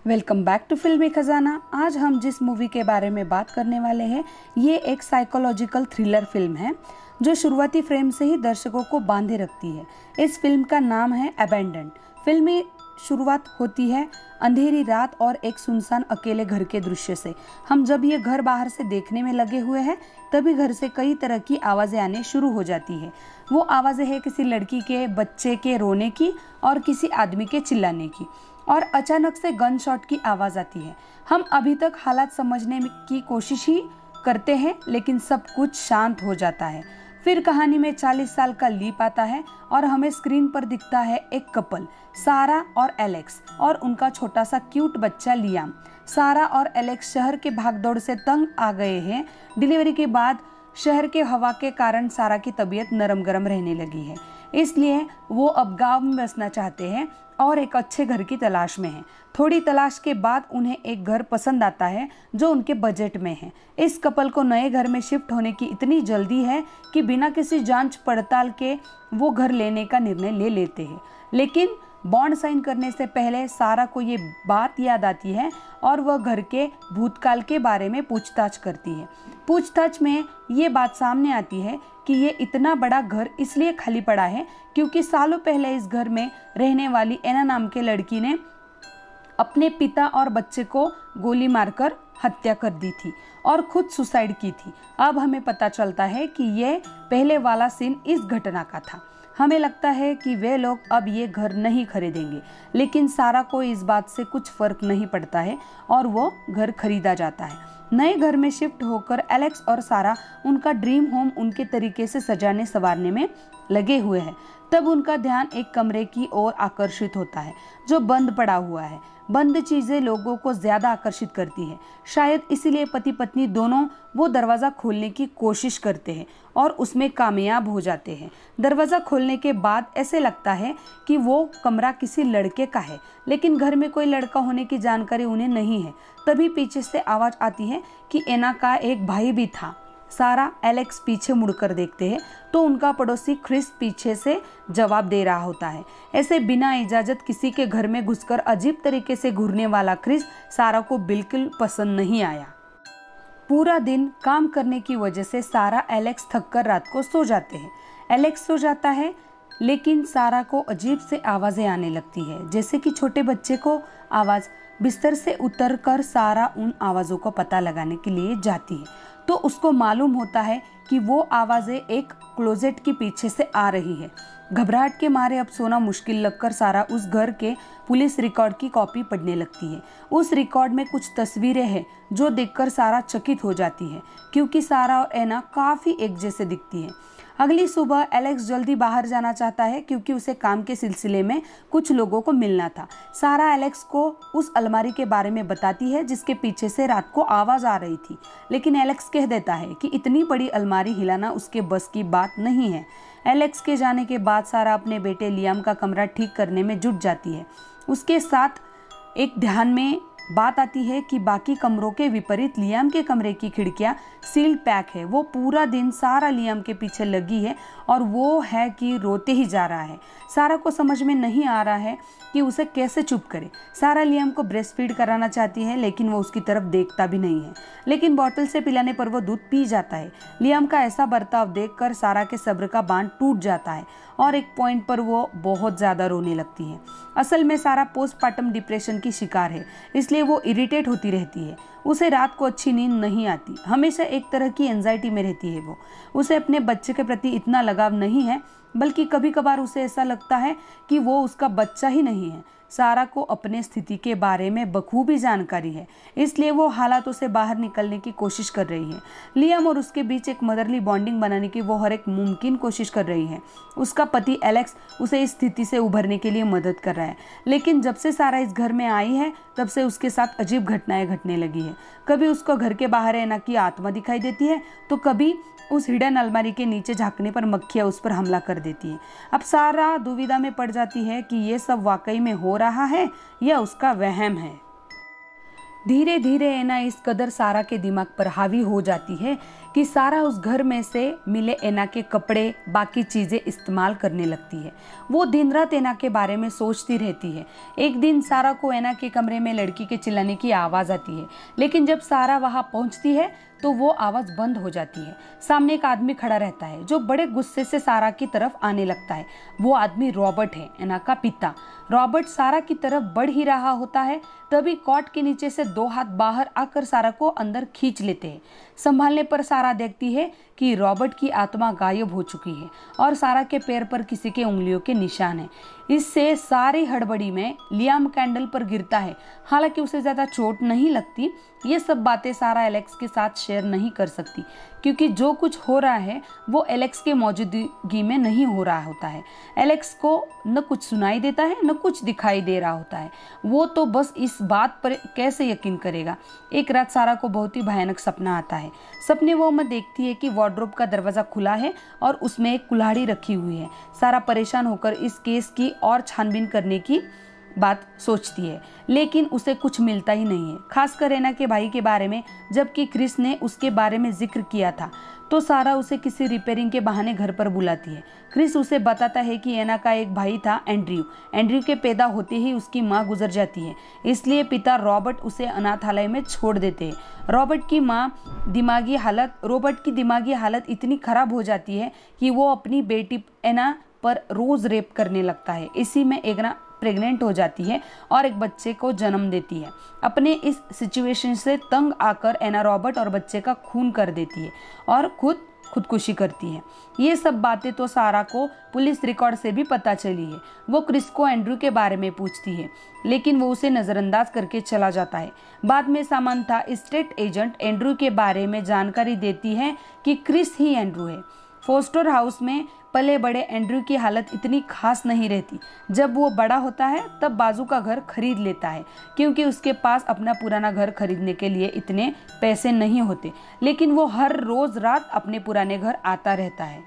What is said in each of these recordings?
Welcome back to फिल्मी खजाना। आज हम जिस मूवी के बारे में बात करने वाले हैं ये एक साइकोलॉजिकल थ्रिलर फिल्म है जो शुरुआती फ्रेम से ही दर्शकों को बांधे रखती है। इस फिल्म का नाम है अबैंडन्ड। फिल्म में शुरुआत होती है अंधेरी रात और एक सुनसान अकेले घर के दृश्य से। हम जब ये घर बाहर से देखने में लगे हुए हैं तभी घर से कई तरह की आवाज़ें आने शुरू हो जाती है। वो आवाज़ें हैं किसी लड़की के, बच्चे के रोने की और किसी आदमी के चिल्लाने की, और अचानक से गन शॉट की आवाज़ आती है। हम अभी तक हालात समझने की कोशिश ही करते हैं लेकिन सब कुछ शांत हो जाता है। फिर कहानी में 40 साल का लीप आता है और हमें स्क्रीन पर दिखता है एक कपल, सारा और एलेक्स, और उनका छोटा सा क्यूट बच्चा लियाम। सारा और एलेक्स शहर के भागदौड़ से तंग आ गए हैं। डिलीवरी के बाद शहर के हवा के कारण सारा की तबीयत नरम गरम रहने लगी है, इसलिए वो अब गांव में बसना चाहते हैं और एक अच्छे घर की तलाश में हैं। थोड़ी तलाश के बाद उन्हें एक घर पसंद आता है जो उनके बजट में है। इस कपल को नए घर में शिफ्ट होने की इतनी जल्दी है कि बिना किसी जांच पड़ताल के वो घर लेने का निर्णय ले लेते हैं। लेकिन बॉन्ड साइन करने से पहले सारा को ये बात याद आती है और वह घर के भूतकाल के बारे में पूछताछ करती है। पूछताछ में ये बात सामने आती है कि ये इतना बड़ा घर इसलिए खाली पड़ा है क्योंकि सालों पहले इस घर में रहने वाली एना नाम के लड़की ने अपने पिता और बच्चे को गोली मारकर हत्या कर दी थी और खुद सुसाइड की थी। अब हमें पता चलता है कि ये पहले वाला सीन इस घटना का था। हमें लगता है कि वे लोग अब ये घर नहीं खरीदेंगे, लेकिन सारा को इस बात से कुछ फर्क नहीं पड़ता है और वो घर खरीदा जाता है। नए घर में शिफ्ट होकर एलेक्स और सारा उनका ड्रीम होम उनके तरीके से सजाने संवारने में लगे हुए हैं। तब उनका ध्यान एक कमरे की ओर आकर्षित होता है जो बंद पड़ा हुआ है। बंद चीजें लोगों को ज्यादा आकर्षित करती है, शायद इसीलिए पति पत्नी दोनों वो दरवाजा खोलने की कोशिश करते हैं और उसमें कामयाब हो जाते हैं। दरवाजा खोलने के बाद ऐसे लगता है कि वो कमरा किसी लड़के का है, लेकिन घर में कोई लड़का होने की जानकारी उन्हें नहीं है। तभी पीछे से आवाज आती है कि एना का एक भाई भी था। सारा एलेक्स पीछे मुड़कर देखते हैं तो उनका पड़ोसी क्रिस पीछे से जवाब दे रहा होता है। ऐसे बिना इजाजत किसी के घर में घुसकर अजीब तरीके से घूरने वाला क्रिस सारा को बिल्कुल पसंद नहीं आया। पूरा दिन काम करने की वजह से सारा एलेक्स थककर रात को सो जाते हैं। एलेक्स सो जाता है लेकिन सारा को अजीब से आवाजें आने लगती है, जैसे कि छोटे बच्चे को आवाज। बिस्तर से उतरकर सारा उन आवाजों को पता लगाने के लिए जाती है तो उसको मालूम होता है कि वो आवाजें एक क्लोजेट के पीछे से आ रही है। घबराहट के मारे अब सोना मुश्किल लगकर सारा उस घर के पुलिस रिकॉर्ड की कॉपी पढ़ने लगती है। उस रिकॉर्ड में कुछ तस्वीरें हैं जो देखकर सारा चकित हो जाती है क्योंकि सारा और एना काफी एक जैसे दिखती है। अगली सुबह एलेक्स जल्दी बाहर जाना चाहता है क्योंकि उसे काम के सिलसिले में कुछ लोगों को मिलना था। सारा एलेक्स को उस अलमारी के बारे में बताती है जिसके पीछे से रात को आवाज आ रही थी, लेकिन एलेक्स कह देता है कि इतनी बड़ी अलमारी हिलाना उसके बस की बात नहीं है। एलेक्स के जाने के बाद सारा अपने बेटे लियाम का कमरा ठीक करने में जुट जाती है। उसके साथ एक ध्यान में बात आती है कि बाकी कमरों के विपरीत लियाम के कमरे की खिड़कियां सील्ड पैक है। वो पूरा दिन सारा लियाम के पीछे लगी है और वो है कि रोते ही जा रहा है। सारा को समझ में नहीं आ रहा है कि उसे कैसे चुप करे। सारा लियाम को ब्रेस्ट फीड कराना चाहती है लेकिन वो उसकी तरफ देखता भी नहीं है, लेकिन बोतल से पिलाने पर वो दूध पी जाता है। लियाम का ऐसा बर्ताव देखकर सारा के सब्र का बांध टूट जाता है और एक पॉइंट पर वो बहुत ज्यादा रोने लगती है। असल में सारा पोस्टमार्टम डिप्रेशन की शिकार है, इसलिए वो इरिटेट होती रहती है। उसे रात को अच्छी नींद नहीं आती, हमेशा एक तरह की एंजाइटी में रहती है। वो उसे अपने बच्चे के प्रति इतना लगाव नहीं है, बल्कि कभी कभार उसे ऐसा लगता है कि वो उसका बच्चा ही नहीं है। सारा को अपने स्थिति के बारे में बखूबी जानकारी है, इसलिए वो हालातों से बाहर निकलने की कोशिश कर रही है। लियाम और उसके बीच एक मदरली बॉन्डिंग बनाने की वो हर एक मुमकिन कोशिश कर रही है। उसका पति एलेक्स उसे इस स्थिति से उभरने के लिए मदद कर रहा है, लेकिन जब से सारा इस घर में आई है तब से उसके साथ अजीब घटनाएं घटने लगी है। कभी उसको घर के बाहर एना की आत्मा दिखाई देती है तो कभी उस हिडन अलमारी के नीचे झांकने पर मक्खियां उस पर हमला कर देती है। अब सारा दुविधा में पड़ जाती है कि ये सब वाकई में हो रहा है या उसका वहम है। धीरे धीरे एना इस कदर सारा के दिमाग पर हावी हो जाती है कि सारा उस घर में से मिले एना के कपड़े, बाकी चीज़ें इस्तेमाल करने लगती है। वो दिन रात एना के बारे में सोचती रहती है। एक दिन सारा को एना के कमरे में लड़की के चिल्लाने की आवाज़ आती है, लेकिन जब सारा वहाँ पहुँचती है तो वो आवाज़ बंद हो जाती है। सामने एक आदमी खड़ा रहता है जो बड़े गुस्से से सारा की तरफ आने लगता है। वो आदमी रॉबर्ट है, एना का पिता। रॉबर्ट सारा की तरफ बढ़ ही रहा होता है, तभी कॉट के नीचे से 2 हाथ बाहर आकर सारा को अंदर खींच लेते हैं। संभालने पर सारा देखती है कि रॉबर्ट की आत्मा गायब हो चुकी है और सारा के पैर पर किसी के उंगलियों के निशान हैं। इससे सारी हड़बड़ी में लियाम कैंडल पर गिरता है। हालांकि उसे ज़्यादा चोट नहीं लगती। ये सब बातें सारा एलेक्स के साथ शेयर नहीं कर सकती, क्योंकि जो कुछ हो रहा है वो एलेक्स के मौजूदगी में नहीं हो रहा होता है। एलेक्स को न कुछ सुनाई देता है न कुछ दिखाई दे रहा होता है। वो तो बस इस बात पर कैसे यकीन करेगा। एक रात सारा को बहुत ही भयानक सपना आता है। सपने वो में देखती है कि वार्डरोब का दरवाज़ा खुला है और उसमें एक कुल्हाड़ी रखी हुई है। सारा परेशान होकर इस केस की और छानबीन करने की बात सोचती है, लेकिन उसे कुछ मिलता ही नहीं है, खासकर एना के भाई के बारे में। जबकि क्रिस ने उसके बारे में जिक्र किया था तो सारा उसे किसी रिपेयरिंग के बहाने घर पर बुलाती है। क्रिस उसे बताता है कि एना का एक भाई था, एंड्रयू के पैदा होते ही उसकी माँ गुजर जाती है, इसलिए पिता रॉबर्ट उसे अनाथालय में छोड़ देते हैं। रॉबर्ट की दिमागी हालत इतनी खराब हो जाती है कि वो अपनी बेटी एना पर रोज रेप करने लगता है। इसी में एना प्रेग्नेंट हो जाती है और एक बच्चे को जन्म देती है। अपने इस सिचुएशन से तंग आकर एना रॉबर्ट और बच्चे का खून कर देती है और खुदकुशी करती है। ये सब बातें तो सारा को पुलिस रिकॉर्ड से भी पता चली है। वो क्रिस को एंड्रू के बारे में पूछती है, लेकिन वो उसे नज़रअंदाज करके चला जाता है। बाद में सामंथा स्टेट एजेंट एंड्रू के बारे में जानकारी देती है कि क्रिस ही एंड्रू है। फोस्टर हाउस में पले बड़े एंड्रू की हालत इतनी खास नहीं रहती। जब वो बड़ा होता है तब बाजू का घर खरीद लेता है, क्योंकि उसके पास अपना पुराना घर खरीदने के लिए इतने पैसे नहीं होते। लेकिन वो हर रोज रात अपने पुराने घर आता रहता है।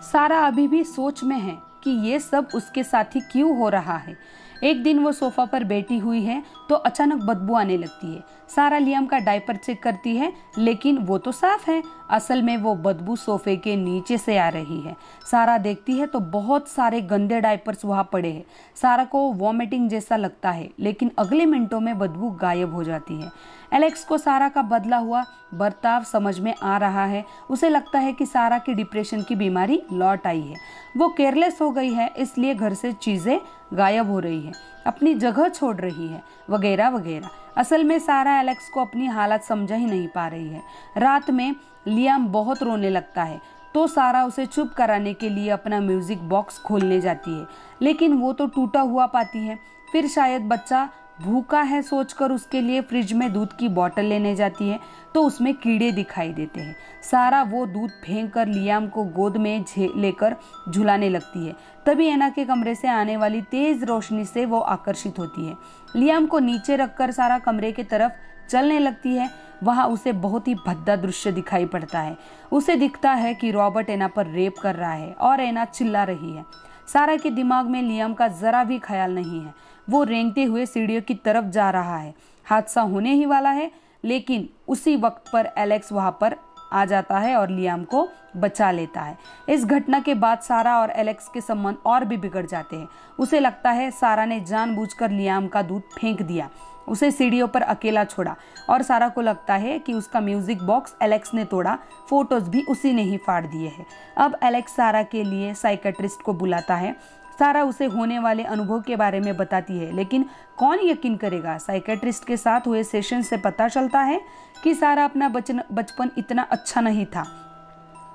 सारा अभी भी सोच में है कि ये सब उसके साथ ही क्यों हो रहा है। एक दिन वो सोफा पर बैठी हुई है तो अचानक बदबू आने लगती है। सारा लियाम का डायपर चेक करती है, लेकिन वो तो साफ है। असल में वो बदबू सोफे के नीचे से आ रही है। सारा देखती है तो बहुत सारे गंदे डायपर्स वहाँ पड़े हैं। सारा को वॉमिटिंग जैसा लगता है, लेकिन अगले मिनटों में बदबू गायब हो जाती है। एलेक्स को सारा का बदला हुआ बर्ताव समझ में आ रहा है। उसे लगता है कि सारा की डिप्रेशन की बीमारी लौट आई है। वो केयरलेस हो गई है, इसलिए घर से चीज़ें गायब हो रही है, अपनी जगह छोड़ रही है, वगैरह वगैरह। असल में सारा एलेक्स को अपनी हालत समझ ही नहीं पा रही है। रात में लियाम बहुत रोने लगता है तो सारा उसे चुप कराने के लिए अपना म्यूजिक बॉक्स खोलने जाती है, लेकिन वो तो टूटा हुआ पाती है। फिर शायद बच्चा भूखा है सोचकर उसके लिए फ्रिज में दूध की बोतल लेने जाती है तो उसमें कीड़े दिखाई देते हैं। सारा वो दूध फेंक कर लियाम को गोद में लेकर झुलाने लगती है। तभी एना के कमरे से आने वाली तेज रोशनी से वो आकर्षित होती है। लियाम को नीचे रखकर सारा कमरे की तरफ चलने लगती है। वहाँ उसे बहुत ही भद्दा दृश्य दिखाई पड़ता है। उसे दिखता है कि रॉबर्ट एना पर रेप कर रहा है और एना चिल्ला रही है। सारा के दिमाग में लियाम का जरा भी ख्याल नहीं है। वो रेंगते हुए सीढ़ियों की तरफ जा रहा है। हादसा होने ही वाला है, लेकिन उसी वक्त पर एलेक्स वहाँ पर आ जाता है और लियाम को बचा लेता है। इस घटना के बाद सारा और एलेक्स के संबंध और भी बिगड़ जाते हैं। उसे लगता है सारा ने जानबूझकर लियाम का दूध फेंक दिया, उसे सीढ़ियों पर अकेला छोड़ा, और सारा को लगता है कि उसका म्यूजिक बॉक्स एलेक्स ने तोड़ा, फोटोज भी उसी ने ही फाड़ दिए हैं। अब एलेक्स सारा के लिए साइकेट्रिस्ट को बुलाता है। सारा उसे होने वाले अनुभव के बारे में बताती है, लेकिन कौन यकीन करेगा। साइकेट्रिस्ट के साथ हुए सेशन से पता चलता है कि सारा अपना बचपन इतना अच्छा नहीं था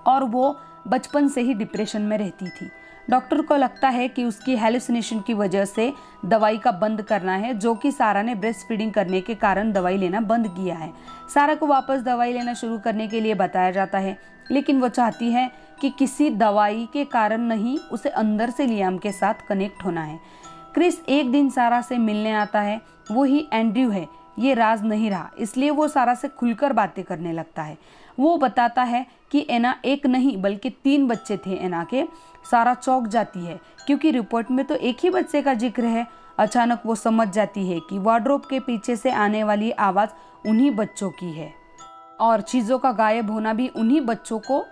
और वो बचपन से ही डिप्रेशन में रहती थी। डॉक्टर को लगता है कि उसकी हेलुसिनेशन की वजह से दवाई का बंद करना है, जो कि सारा ने ब्रेस्ट फीडिंग करने के कारण दवाई लेना बंद किया है। सारा को वापस दवाई लेना शुरू करने के लिए बताया जाता है, लेकिन वो चाहती है कि किसी दवाई के कारण नहीं, उसे अंदर से लियाम के साथ कनेक्ट होना है। क्रिस एक दिन सारा से मिलने आता है। वो ही एंड्रयू है, ये राज नहीं रहा, इसलिए वो सारा से खुलकर बातें करने लगता है। वो बताता है कि एना एक नहीं बल्कि 3 बच्चे थे एना के। सारा चौंक जाती है क्योंकि रिपोर्ट में तो एक ही बच्चे का जिक्र है। अचानक वो समझ जाती है कि वार्डरोब के पीछे से आने वाली आवाज़ उन्हीं बच्चों की है और चीज़ों का गायब होना भी उन्हीं बच्चों को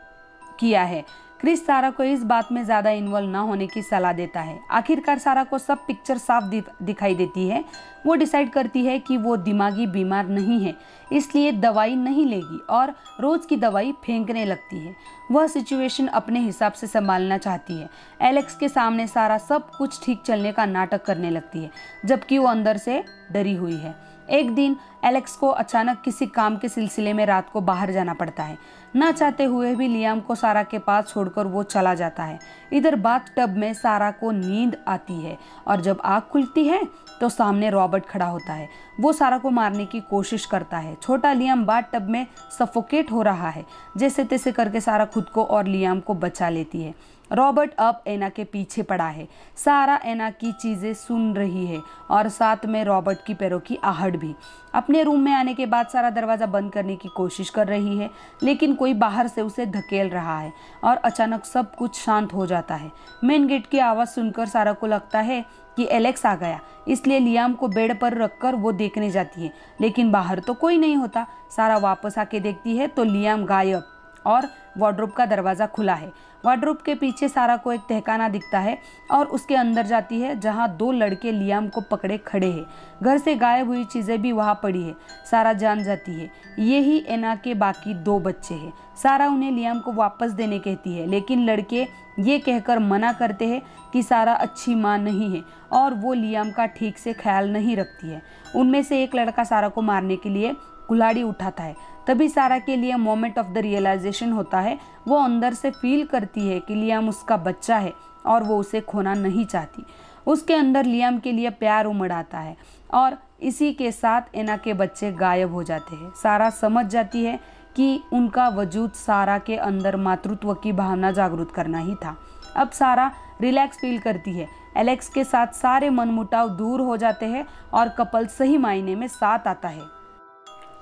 किया है। क्रिस सारा को इस बात में ज़्यादा इन्वॉल्व ना होने की सलाह देता है। आखिरकार सारा को सब पिक्चर साफ दिखाई देती है। वो डिसाइड करती है कि वो दिमागी बीमार नहीं है, इसलिए दवाई नहीं लेगी और रोज़ की दवाई फेंकने लगती है। वह सिचुएशन अपने हिसाब से संभालना चाहती है। एलेक्स के सामने सारा सब कुछ ठीक चलने का नाटक करने लगती है, जबकि वो अंदर से डरी हुई है। एक दिन एलेक्स को अचानक किसी काम के सिलसिले में रात को बाहर जाना पड़ता है। न चाहते हुए भी लियाम को सारा के पास छोड़कर वो चला जाता है। इधर बाथ टब में सारा को नींद आती है और जब आँख खुलती है तो सामने रॉबर्ट खड़ा होता है। वो सारा को मारने की कोशिश करता है। छोटा लियाम बाथ टब में सफोकेट हो रहा है। जैसे तैसे करके सारा खुद को और लियाम को बचा लेती है। रॉबर्ट अब एना के पीछे पड़ा है। सारा एना की चीज़ें सुन रही है और साथ में रॉबर्ट की पैरों की आहट भी। अपने रूम में आने के बाद सारा दरवाज़ा बंद करने की कोशिश कर रही है, लेकिन कोई बाहर से उसे धकेल रहा है और अचानक सब कुछ शांत हो जाता है। मेन गेट की आवाज़ सुनकर सारा को लगता है कि एलेक्स आ गया, इसलिए लियाम को बेड पर रखकर वो देखने जाती है, लेकिन बाहर तो कोई नहीं होता। सारा वापस आके देखती है तो लियाम गायब और वार्डरोब का दरवाज़ा खुला है। वार्डरोब के पीछे सारा को एक तहखाना दिखता है और उसके अंदर जाती है, जहां दो लड़के लियाम को पकड़े खड़े हैं। घर से गायब हुई चीज़ें भी वहां पड़ी है। सारा जान जाती है यही एना के बाकी दो बच्चे हैं। सारा उन्हें लियाम को वापस देने कहती है, लेकिन लड़के ये कहकर मना करते हैं कि सारा अच्छी माँ नहीं है और वो लियाम का ठीक से ख्याल नहीं रखती है। उनमें से एक लड़का सारा को मारने के लिए कुल्हाड़ी उठाता है। तभी सारा के लिए मोमेंट ऑफ द रियलाइजेशन होता है। वो अंदर से फील करती है कि लियाम उसका बच्चा है और वो उसे खोना नहीं चाहती। उसके अंदर लियाम के लिए प्यार उमड़ आता है और इसी के साथ एना के बच्चे गायब हो जाते हैं। सारा समझ जाती है कि उनका वजूद सारा के अंदर मातृत्व की भावना जागृत करना ही था। अब सारा रिलैक्स फील करती है। एलेक्स के साथ सारे मनमुटाव दूर हो जाते हैं और कपल सही मायने में साथ आता है।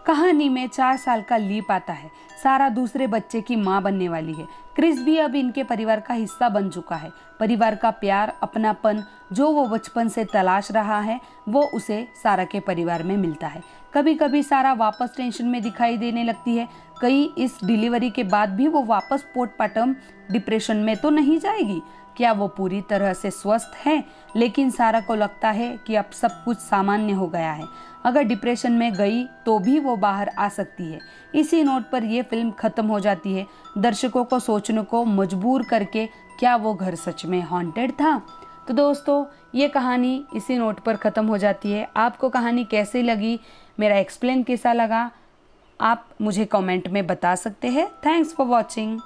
कहानी में 4 साल का लीप आता है। सारा दूसरे बच्चे की माँ बनने वाली है। क्रिस भी अब इनके परिवार का हिस्सा बन चुका है। परिवार का प्यार, अपनापन जो वो बचपन से तलाश रहा है, वो उसे सारा के परिवार में मिलता है। कभी कभी सारा वापस टेंशन में दिखाई देने लगती है। कहीं इस डिलीवरी के बाद भी वो वापस पोस्टमार्टम डिप्रेशन में तो नहीं जाएगी। क्या वो पूरी तरह से स्वस्थ है? लेकिन सारा को लगता है कि अब सब कुछ सामान्य हो गया है। अगर डिप्रेशन में गई तो भी वो बाहर आ सकती है। इसी नोट पर यह फिल्म खत्म हो जाती है, दर्शकों को सोचने को मजबूर करके क्या वो घर सच में हॉन्टेड था। तो दोस्तों, ये कहानी इसी नोट पर ख़त्म हो जाती है। आपको कहानी कैसी लगी, मेरा एक्सप्लेन कैसा लगा, आप मुझे कमेंट में बता सकते हैं। Thanks for watching.